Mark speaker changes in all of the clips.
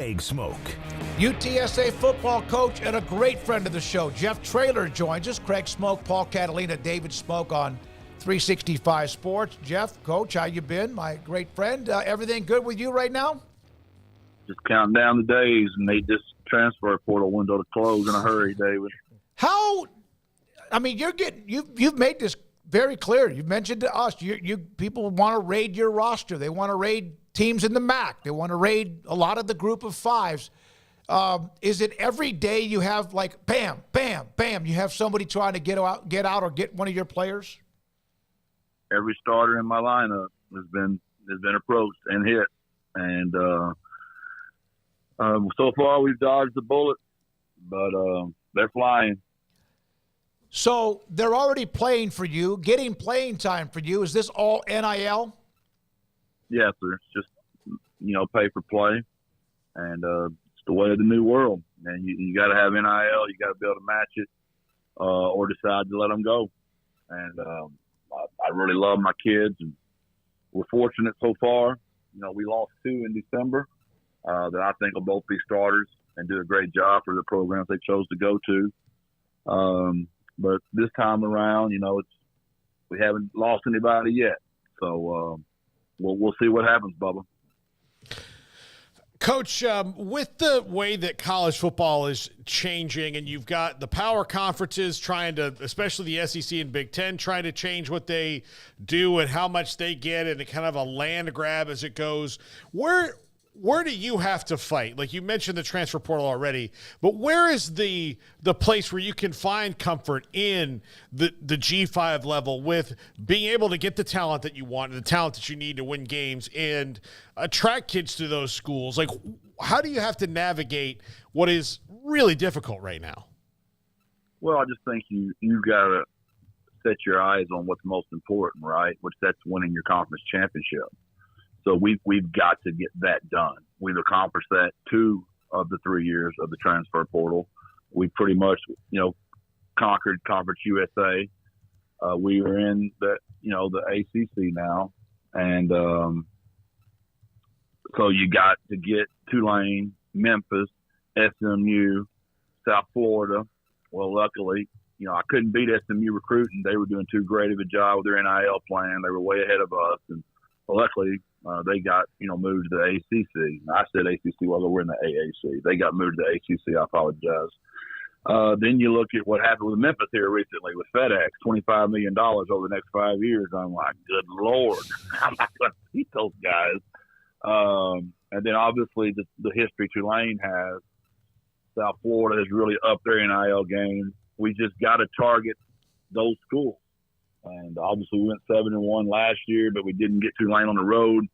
Speaker 1: Smoak.
Speaker 2: UTSA football coach and a great friend of the show, Jeff Traylor, joins us. Craig Smoak, Paul Catalina, David Smoak on 365 Sports. Jeff, coach, how you been? My great friend. Everything good with you right now?
Speaker 3: Just counting down the days and need this transfer portal window to close in a hurry, David.
Speaker 2: You've made this very clear. You've mentioned to us, people want to raid your roster. They want to raid teams in the MAC. They want to raid a lot of the group of fives. Is it every day you have like bam, bam, bam, you have somebody trying to get out or get one of your players?
Speaker 3: Every starter in my lineup has been approached and hit. And so far we've dodged the bullet, but they're flying.
Speaker 2: So they're already playing for you, getting playing time for you. Is this all NIL?
Speaker 3: Yes, sir. It's just, pay for play. And it's the way of the new world. And you got to have NIL. You got to be able to match it or decide to let them go. And I really love my kids. And we're fortunate so far. We lost 2 in December that I think will both be starters and do a great job for the programs they chose to go to. But this time around, we haven't lost anybody yet. So we'll see what happens, Bubba.
Speaker 4: Coach, with the way that college football is changing and you've got the power conferences trying to, especially the SEC and Big Ten, trying to change what they do and how much they get and kind of a land grab as it goes, where do you have to fight? Like you mentioned the transfer portal already, but where is the place where you can find comfort in the G5 level with being able to get the talent that you want and the talent that you need to win games and attract kids to those schools? Like, how do you have to navigate what is really difficult right now?
Speaker 3: Well, I just think you got to set your eyes on what's most important, right? Which that's winning your conference championship. So we've got to get that done. We've accomplished that 2 of the 3 years of the transfer portal. We pretty much, conquered Conference USA. We are in the ACC now. And so you got to get Tulane, Memphis, SMU, South Florida. Well, luckily, I couldn't beat SMU recruiting. They were doing too great of a job with their NIL plan. They were way ahead of us. And luckily, they got, moved to the ACC. I said ACC, well, we're in the AAC. They got moved to the ACC. I apologize. Then you look at what happened with Memphis here recently with FedEx, $25 million over the next 5 years. I'm like, good Lord, I'm not going to beat those guys. And then obviously the history Tulane has. South Florida has really upped their NIL game. We just got to target those schools. And obviously we went 7-1 last year, but we didn't get Tulane on the road.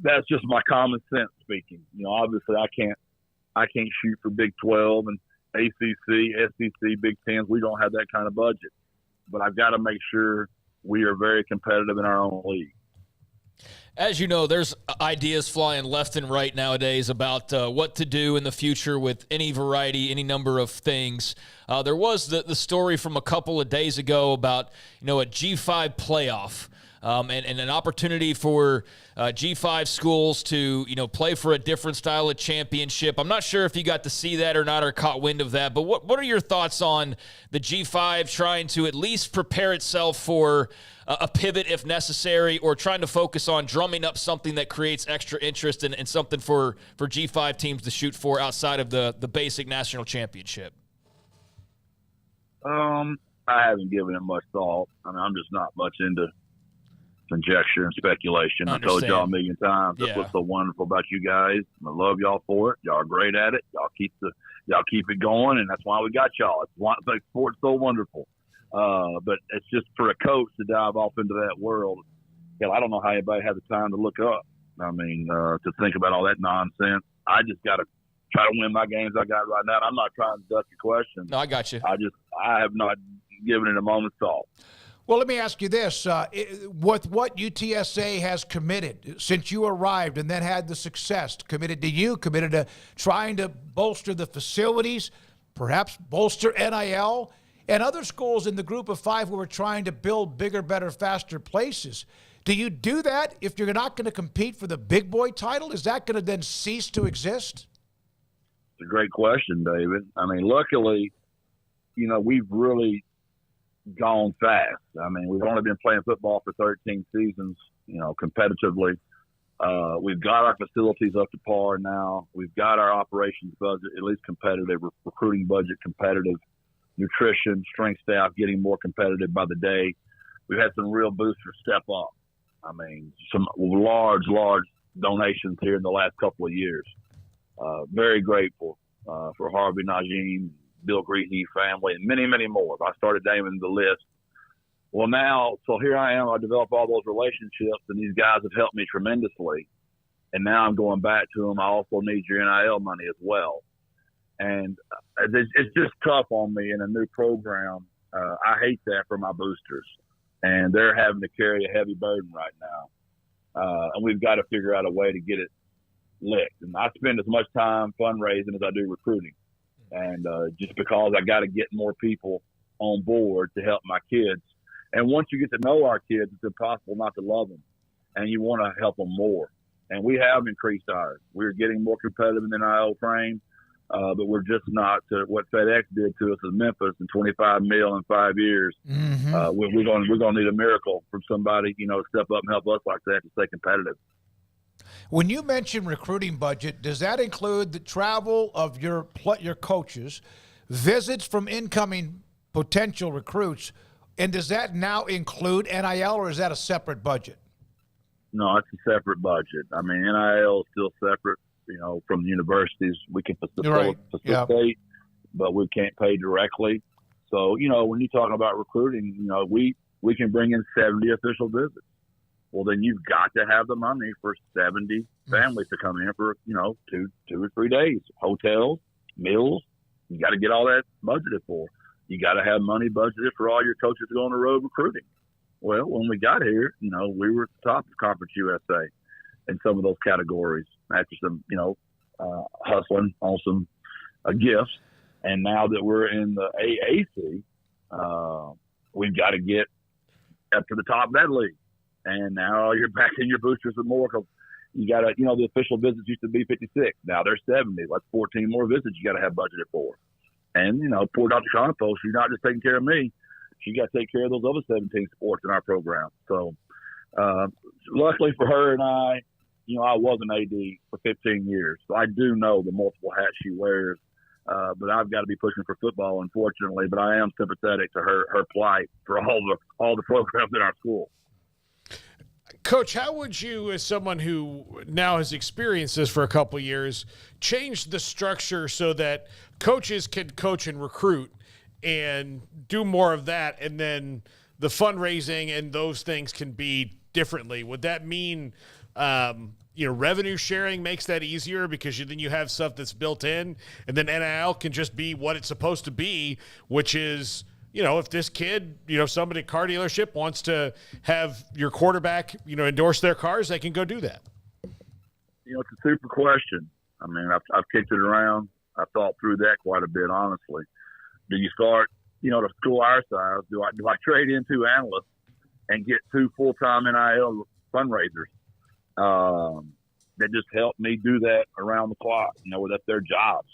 Speaker 3: That's just my common sense speaking. Obviously I can't shoot for Big 12 and ACC, SEC, Big 10. We don't have that kind of budget. But I've got to make sure we are very competitive in our own league.
Speaker 5: As you know, there's ideas flying left and right nowadays about what to do in the future with any variety, any number of things. There was the story from a couple of days ago about, a G5 playoff and an opportunity for G5 schools to, play for a different style of championship. I'm not sure if you got to see that or not or caught wind of that, but what are your thoughts on the G5 trying to at least prepare itself for a pivot if necessary, or trying to focus on drumming up something that creates extra interest and something for G5 teams to shoot for outside of the basic national championship?
Speaker 3: I haven't given it much thought. I'm just not much into conjecture and speculation. I told y'all a million times. That's what's so wonderful about you guys. I love y'all for it. Y'all are great at it. Y'all keep it going, and that's why we got y'all. It's why sports so wonderful. But it's just for a coach to dive off into that world. Hell, I don't know how anybody has the time to look up. To think about all that nonsense. I just got to try to win my games I got right now. I'm not trying to duck your question.
Speaker 5: No, I got you.
Speaker 3: I have not given it a moment's thought.
Speaker 2: Well, let me ask you this. With what UTSA has committed since you arrived and then had the success, committed to trying to bolster the facilities, perhaps bolster NIL, and other schools in the group of 5 who are trying to build bigger, better, faster places. Do you do that if you're not going to compete for the big boy title? Is that going to then cease to exist?
Speaker 3: It's a great question, David. I mean, luckily, we've really gone fast. I mean, we've only been playing football for 13 seasons, competitively. We've got our facilities up to par now. We've got our operations budget at least competitive, recruiting budget competitive, nutrition, strength staff getting more competitive by the day. We've had some real boosters step up. I mean, some large donations here in the last couple of years. Very grateful for Harvey Najim, Bill Greasy family, and many, many more. If I started naming the list. Well, now, so here I am. I developed all those relationships, and these guys have helped me tremendously. And now I'm going back to them. I also need your NIL money as well. And it's just tough on me in a new program. I hate that for my boosters. And they're having to carry a heavy burden right now. And we've got to figure out a way to get it licked. And I spend as much time fundraising as I do recruiting. And just because I got to get more people on board to help my kids. And once you get to know our kids, it's impossible not to love them. And you want to help them more. And we have increased ours. We're getting more competitive in the NIL frame. But we're just not to what FedEx did to us in Memphis in $25 million in 5 years.
Speaker 2: Mm-hmm.
Speaker 3: We're going to need a miracle from somebody, to step up and help us like that to stay competitive.
Speaker 2: When you mention recruiting budget, does that include the travel of your coaches, visits from incoming potential recruits, and does that now include NIL, or is that a separate budget?
Speaker 3: No, it's a separate budget. I mean, NIL is still separate. From the universities, we can facilitate, but we can't pay directly. So, when you're talking about recruiting, we can bring in 70 official visits. Well, then you've got to have the money for 70 families to come in for, 2 or 3 days. Hotels, meals, you got to get all that budgeted for. You got to have money budgeted for all your coaches to go on the road recruiting. Well, when we got here, we were at the top of Conference USA in some of those categories after some, hustling on some gifts. And now that we're in the AAC, we've got to get up to the top of that league. And now you're back in your boosters with more because you got to, the official visits used to be 56. Now they're 70. That's 14 more visits you got to have budgeted for. And, poor Dr. Conopos, she's not just taking care of me. She got to take care of those other 17 sports in our program. So luckily for her and I was an AD for 15 years. So I do know the multiple hats she wears. But I've got to be pushing for football, unfortunately. But I am sympathetic to her plight for all the programs in our school.
Speaker 4: Coach, how would you, as someone who now has experienced this for a couple of years, change the structure so that coaches can coach and recruit and do more of that, and then the fundraising and those things can be differently? Would that mean revenue sharing makes that easier because then you have stuff that's built in, and then NIL can just be what it's supposed to be, which is, if this kid, somebody at a car dealership wants to have your quarterback, endorse their cars, they can go do that.
Speaker 3: It's a super question. I mean, I've kicked it around. I've thought through that quite a bit, honestly. Do you start, to school our size? Do I trade in 2 analysts and get 2 full-time NIL fundraisers? That just help me do that around the clock, that's their jobs.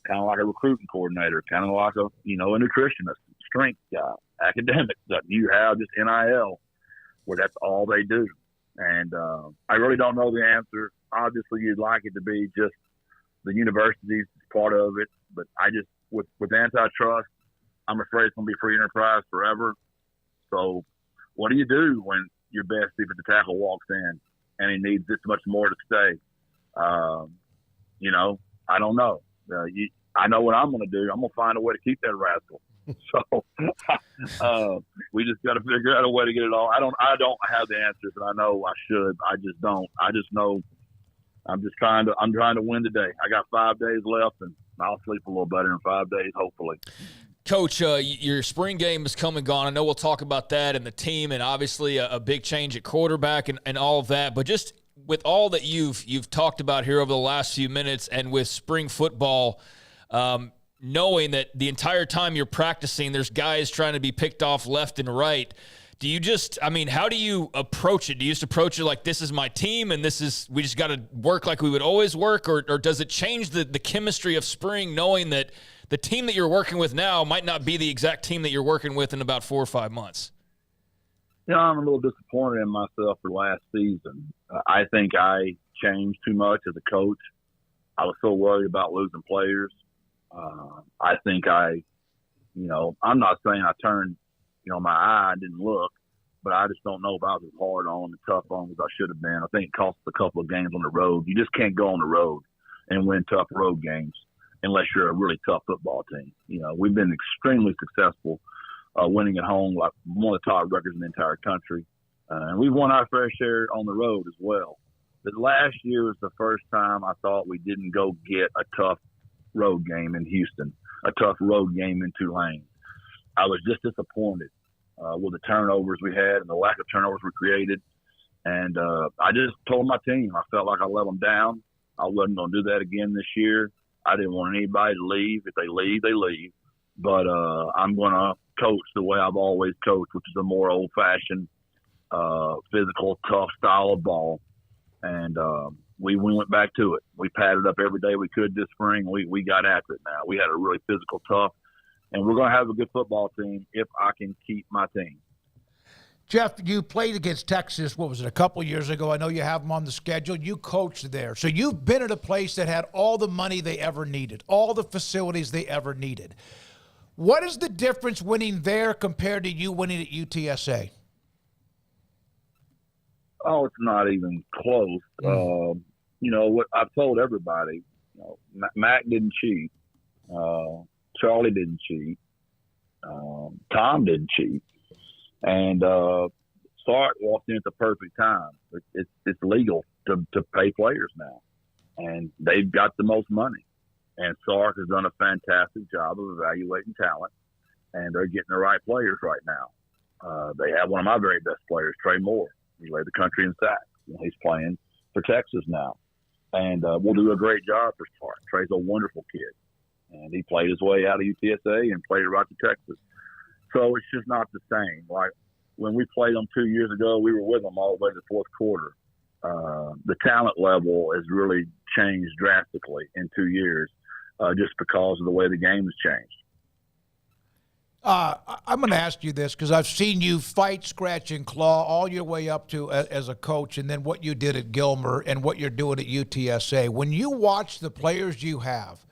Speaker 3: Kind of like a recruiting coordinator, kind of like a nutritionist, strength guy, academic stuff. You have just NIL where that's all they do. And I really don't know the answer. Obviously, you'd like it to be just the universities part of it, but I just, with antitrust, I'm afraid it's going to be free enterprise forever. So what do you do when your best defensive tackle walks in and he needs this much more to stay? I don't know. I know what I'm going to do. I'm going to find a way to keep that rascal. So we just got to figure out a way to get it all. I don't have the answers, and I know I should. I just don't. I just know I'm trying to win today. I got 5 days left, and I'll sleep a little better in 5 days, hopefully.
Speaker 5: Coach, your spring game is come and gone. I know we'll talk about that and the team, and obviously a big change at quarterback and all of that. But just with all that you've talked about here over the last few minutes, and with spring football, knowing that the entire time you're practicing, there's guys trying to be picked off left and right. do you just, I mean, how do you approach it? Do you just approach it like this is my team and we just got to work like we would always work? Or does it change the chemistry of spring, knowing that the team that you're working with now might not be the exact team that you're working with in about 4 or 5 months?
Speaker 3: I'm a little disappointed in myself for last season. I think I changed too much as a coach. I was so worried about losing players. I think I'm not saying I turned, my eye and didn't look, but I just don't know if I was as hard on and tough on as I should have been. I think it cost us a couple of games on the road. You just can't go on the road and win tough road games unless you're a really tough football team. We've been extremely successful winning at home, like one of the top records in the entire country. And we've won our fair share on the road as well. But last year was the first time I thought we didn't go get a tough road game in Houston, a tough road game in Tulane. I was just disappointed with the turnovers we had and the lack of turnovers we created. And I just told my team, I felt like I let them down. I wasn't going to do that again this year. I didn't want anybody to leave. If they leave, they leave. But I'm going to coach the way I've always coached, which is a more old-fashioned, physical, tough style of ball. And we went back to it. We padded up every day we could this spring. We got after it now. We had a really physical, tough, and we're going to have a good football team if I can keep my team.
Speaker 2: Jeff, you played against Texas, what was it, a couple of years ago? I know you have them on the schedule. You coached there. So you've been at a place that had all the money they ever needed, all the facilities they ever needed. What is the difference winning there compared to you winning at UTSA?
Speaker 3: Oh, it's not even close. What I've told everybody, Mac didn't cheat. Charlie didn't cheat. Tom didn't cheat. And Sark walked in at the perfect time. It's legal to pay players now. And they've got the most money. And Sark has done a fantastic job of evaluating talent. And they're getting the right players right now. They have one of my very best players, Trey Moore. He led the country in sacks. He's playing for Texas now. And we'll do a great job for Sark. Trey's a wonderful kid. And he played his way out of UTSA and played it right to Texas. So it's just not the same. Like when we played them 2 years ago, we were with them all the way to the fourth quarter. The talent level has really changed drastically in 2 years just because of the way the game has changed.
Speaker 2: I'm going to ask you this because I've seen you fight, scratch, and claw all your way up to as a coach, and then what you did at Gilmer and what you're doing at UTSA. When you watch the players you have,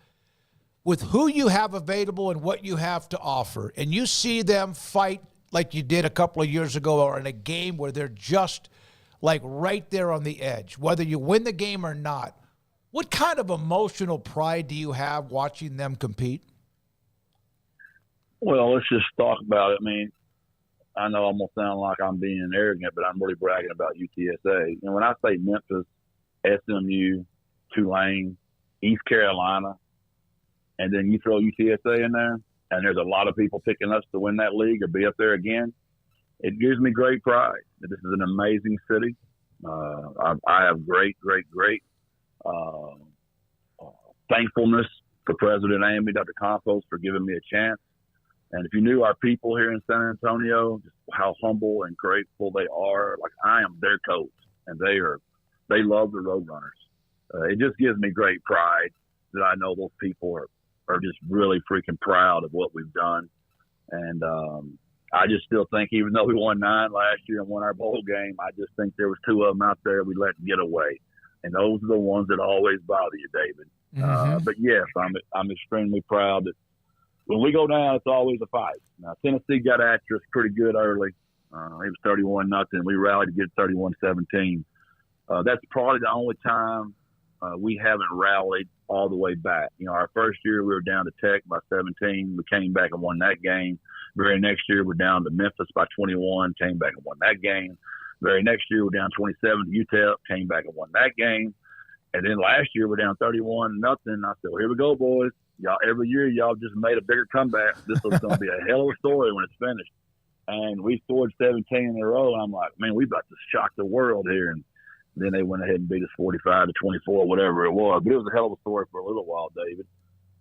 Speaker 2: with who you have available and what you have to offer, and you see them fight like you did a couple of years ago or in a game where they're just like right there on the edge, whether you win the game or not, what kind of emotional pride do you have watching them compete?
Speaker 3: Well, let's just talk about it. I mean, I know I'm going to sound like I'm being arrogant, but I'm really bragging about UTSA. And when I say Memphis, SMU, Tulane, East Carolina, and then you throw UTSA in there, and there's a lot of people picking us to win that league or be up there again, it gives me great pride. This is an amazing city. I have great thankfulness for President Amy, Dr. Campos, for giving me a chance. And if you knew our people here in San Antonio, just how humble and grateful they are, like I am their coach, and they love the Roadrunners. It just gives me great pride that I know those people are just really freaking proud of what we've done. And I just still think, even though we won 9 last year and won our bowl game, I just think there was 2 of them out there we let get away. And those are the ones that always bother you, David. Mm-hmm. But yes, I'm extremely proud that when we go down, it's always a fight. Now, Tennessee got after us pretty good early. It was 31-0. We rallied to get 31-17. That's probably the only time we haven't rallied all the way back. Our first year we were down to Tech by 17. We came back and won that game. Very next year we're down to Memphis by 21. Came back and won that game. Very next year we're down 27 to UTEP. Came back and won that game. And then last year we're down 31-0. I said, well, here we go, boys. Y'all, every year y'all just made a bigger comeback. This was going to be a hell of a story when it's finished. And we scored 17 in a row. And I'm like, man, we about to shock the world here. And then they went ahead and beat us 45-24, whatever it was. But it was a hell of a story for a little while, David.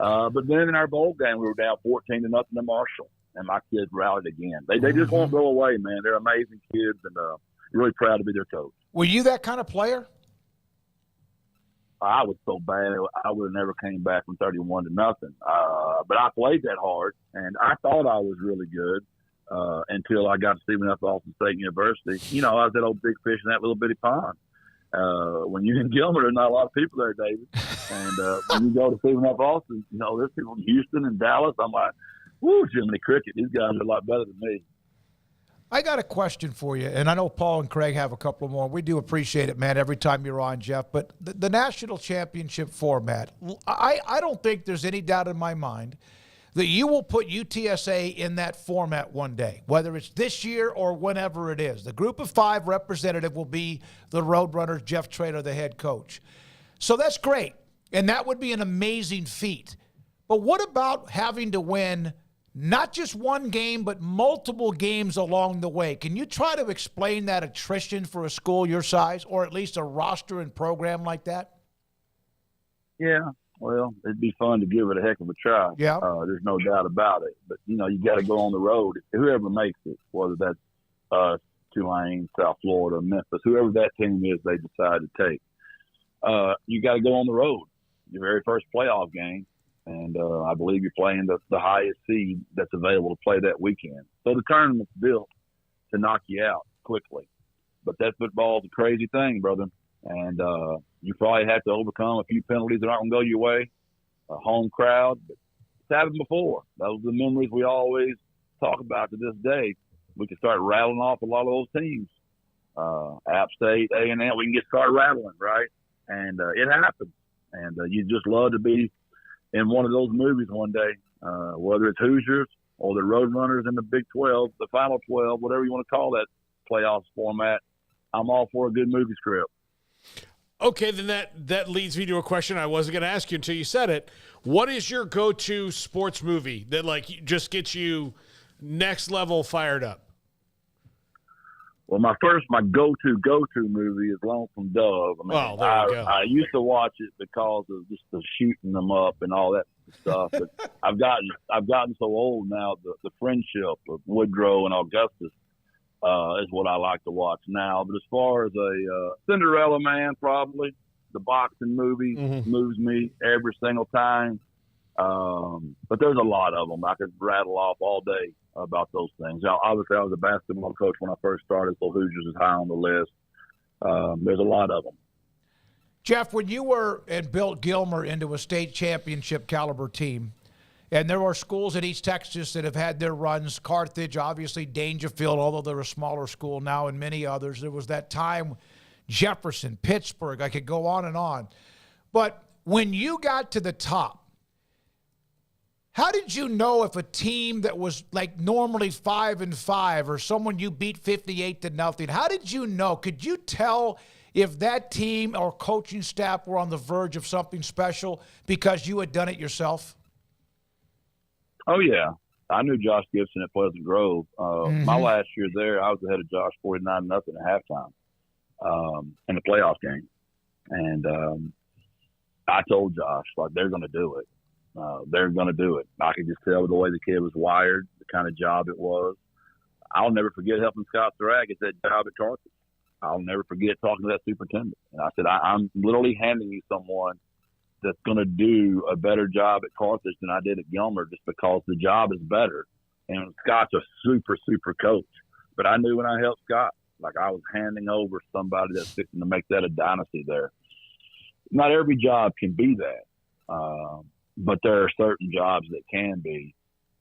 Speaker 3: But then in our bowl game, we were down 14-0 to Marshall, and my kids rallied again. They just won't go away, man. They're amazing kids, and really proud to be their coach.
Speaker 2: Were you that kind of player?
Speaker 3: I was so bad, I would have never came back from 31-0. But I played that hard, and I thought I was really good until I got to Stephen F. Austin State University. You know, I was that old big fish in that little bitty pond. When you're in Gilmer, there's not a lot of people there, David. And when you go to Stephen F. Austin, you know, there's people in Houston and Dallas. I'm like, whoo, Jiminy Cricket. These guys are a lot better than me.
Speaker 2: I got a question for you, and I know Paul and Craig have a couple more. We do appreciate it, man, every time you're on, Jeff. But the national championship format, I don't think there's any doubt in my mind that you will put UTSA in that format one day, whether it's this year or whenever it is. The group of 5 representative will be the Roadrunners, Jeff Traylor, the head coach. So that's great, and that would be an amazing feat. But what about having to win not just one game, but multiple games along the way? Can you try to explain that attrition for a school your size, or at least a roster and program like that?
Speaker 3: Yeah, well, it'd be fun to give it a heck of a try.
Speaker 2: Yeah.
Speaker 3: There's no doubt about it. But, you know, you got to go on the road. Whoever makes it, whether that's us, Tulane, South Florida, Memphis, whoever that team is they decide to take, you got to go on the road. Your very first playoff game. And I believe you're playing the highest seed that's available to play that weekend. So the tournament's built to knock you out quickly. But that football's a crazy thing, brother. And you probably have to overcome a few penalties that aren't going to go your way, a home crowd. But it's happened before. Those are the memories we always talk about to this day. We can start rattling off a lot of those teams. App State, A&M, we can get started rattling, right? And it happens. And you just love to be in one of those movies one day, whether it's Hoosiers or the Roadrunners in the Big 12, the Final 12, whatever you want to call that playoffs format. I'm all for a good movie script.
Speaker 4: Okay, then that leads me to a question I wasn't going to ask you until you said it. What is your go-to sports movie that just gets you next level fired up?
Speaker 3: Well, my go-to movie is Lonesome Dove. I mean,
Speaker 4: there you go.
Speaker 3: I used to watch it because of just the shooting them up and all that stuff. But I've gotten so old now. The friendship of Woodrow and Augustus is what I like to watch now. But as far as a Cinderella Man, probably the boxing movie moves me every single time. But there's a lot of them I could rattle off all day about those things. Now, obviously, I was a basketball coach when I first started, so Hoosiers is high on the list. There's a lot of them.
Speaker 2: Jeff, when you were and built Gilmer into a state championship caliber team, and there are schools in East Texas that have had their runs, Carthage, obviously Dangerfield, although they're a smaller school now, and many others. There was that time, Jefferson, Pittsburgh, I could go on and on. But when you got to the top, how did you know if a team that was like normally 5-5 or someone you beat 58-0, how did you know? Could you tell if that team or coaching staff were on the verge of something special because you had done it yourself?
Speaker 3: Oh, yeah. I knew Josh Gibson at Pleasant Grove. My last year there, I was ahead of Josh 49-0 at halftime in the playoff game. And I told Josh, they're going to do it. They're going to do it. I could just tell the way the kid was wired, the kind of job it was. I'll never forget helping Scott Thrack at that job at Carthage. I'll never forget talking to that superintendent. And I said, I'm literally handing you someone that's going to do a better job at Carthage than I did at Gilmer just because the job is better. And Scott's a super, super coach. But I knew when I helped Scott, I was handing over somebody that's fixing to make that a dynasty there. Not every job can be that. But there are certain jobs that can be.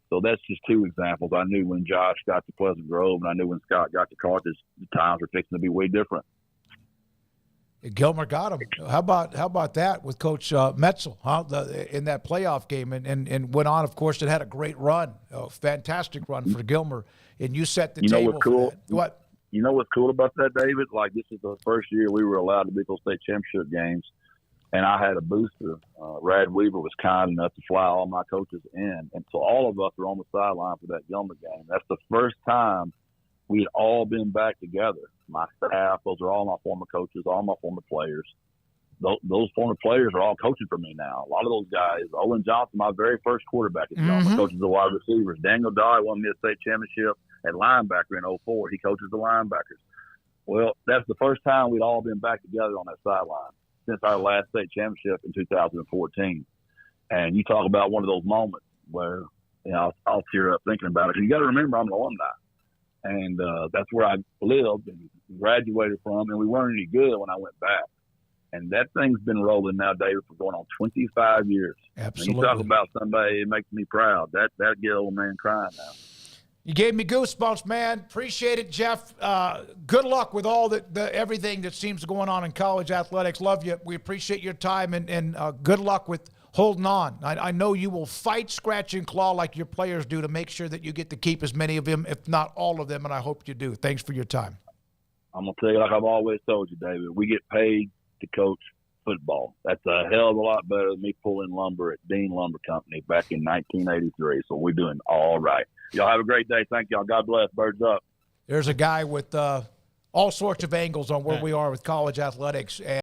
Speaker 3: So that's just two examples. I knew when Josh got to Pleasant Grove, and I knew when Scott got to Carthage, the times were fixing to be way different.
Speaker 2: Gilmer got him. How about that with Coach Metzel in that playoff game, and went on, of course, it had a great run, a fantastic run for Gilmer, and you set the table.
Speaker 3: What's cool?
Speaker 2: For that. What?
Speaker 3: You know what's cool about that, David? This is the first year we were allowed to be to state championship games. And I had a booster. Rad Weaver was kind enough to fly all my coaches in. And so all of us were on the sideline for that Gilmer game. That's the first time we had all been back together. My staff, those are all my former coaches, all my former players. those former players are all coaching for me now. A lot of those guys, Olin Johnson, my very first quarterback, coaches the wide receivers. Daniel Dye won me a state championship at linebacker in 04. He coaches the linebackers. Well, that's the first time we'd all been back together on that sideline since our last state championship in 2014. And you talk about one of those moments where, I'll tear up thinking about it. You got to remember, I'm an alumni. And that's where I lived and graduated from, and we weren't any good when I went back. And that thing's been rolling now, David, for going on 25 years.
Speaker 2: Absolutely.
Speaker 3: When you talk about somebody, it makes me proud. That get old man crying now.
Speaker 2: You gave me goosebumps, man. Appreciate it, Jeff. Good luck with all everything that seems going on in college athletics. Love you. We appreciate your time, and good luck with holding on. I know you will fight, scratch, and claw like your players do to make sure that you get to keep as many of them, if not all of them, and I hope you do. Thanks for your time.
Speaker 3: I'm going to tell you, like I've always told you, David, we get paid to coach football. That's a hell of a lot better than me pulling lumber at Dean Lumber Company back in 1983. So we're doing all right. Y'all have a great day. Thank y'all. God bless. Birds up.
Speaker 2: There's a guy with all sorts of angles on where we are with college athletics.